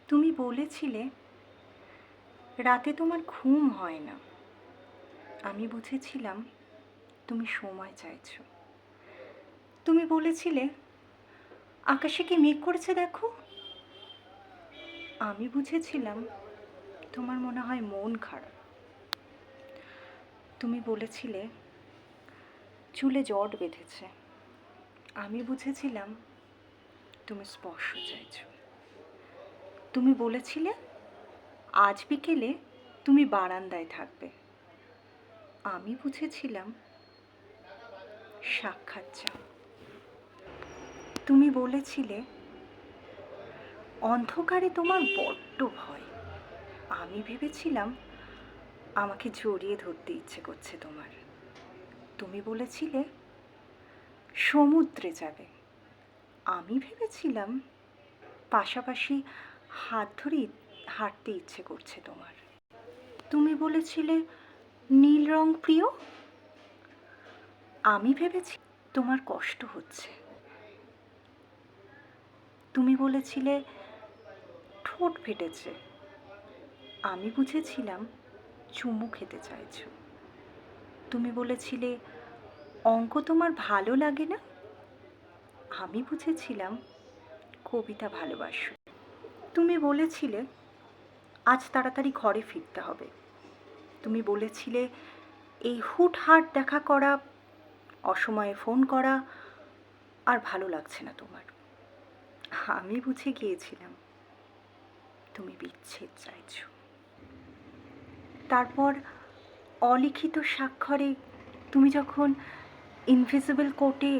তুমি বলেছিলে রাতে তোমার ঘুম হয় না। আমি বুঝেছিলাম তুমি সময় চাইছো। তুমি বলেছিলে আকাশে কি মেঘ করেছে দেখো। আমি বুঝেছিলাম তোমার মনে হয় মন খারাপ। তুমি বলেছিলে চুলে জট বেঁধেছে। আমি বুঝেছিলাম তুমি স্পর্শ চাইছো। তুমি বলেছিলে আজ বিকেলে তুমি বারান্দায় থাকবে। আমি বুঝেছিলাম সাক্ষাৎ চাও। তুমি বলেছিলে অন্ধকারে তোমার বড্ড ভয়। আমি ভেবেছিলাম আমাকে জড়িয়ে ধরতে ইচ্ছে করছে তোমার। তুমি বলেছিলে সমুদ্রে যাবে। আমি ভেবেছিলাম পাশাপাশি হাত ধরে হাঁটতে ইচ্ছে করছে তোমার। তুমি বলেছিলে নীল রং প্রিয়। আমি ভেবেছি তোমার কষ্ট হচ্ছে। তুমি বলেছিলে ঠোঁট ফেটেছে। আমি বুঝেছিলাম চুমু খেতে চাইছো। তুমি বলেছিলে অঙ্ক তোমার ভালো লাগে না। আমি বুঝেছিলাম কবিতা ভালোবাসো। তুমি বলেছিলে আজ তাড়াতাড়ি ঘরে ফিরতে হবে। তুমি বলেছিলে এই হুটহাট দেখা করা, অসময়ে ফোন করা আর ভালো লাগছে না তোমার। আমি বুঝে গিয়েছিলাম তুমি বিচ্ছেদ চাইছো। তারপর অলিখিত স্বাক্ষরে তুমি যখন ইনভিজিবল কোর্টে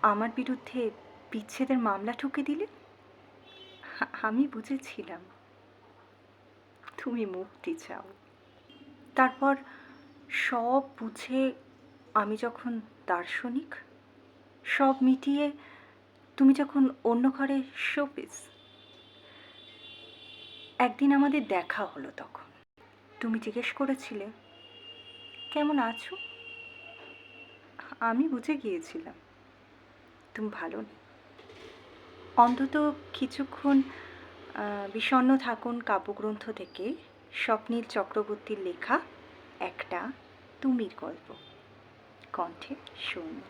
আমার বিরুদ্ধে বিচ্ছেদের মামলা ঠুকে দিলে, আমি বুঝেছিলাম তুমি মুক্তি চাও। তারপর সব বুঝে আমি যখন দার্শনিক, সব মিটিয়ে তুমি যখন অন্য ঘরে শোপিস। একদিন আমাদের দেখা হলো। তখন তুমি জিজ্ঞেস করেছিলে কেমন আছো। আমি বুঝে গিয়েছিলাম তুমি ভালো নেই। অন্তত কিছুক্ষণ বিষণ্ণ থাকুন কাব্যগ্রন্থ থেকে স্বপ্নীল চক্রবর্তীর লেখা একটা তুমির গল্প। কণ্ঠে সৌমি।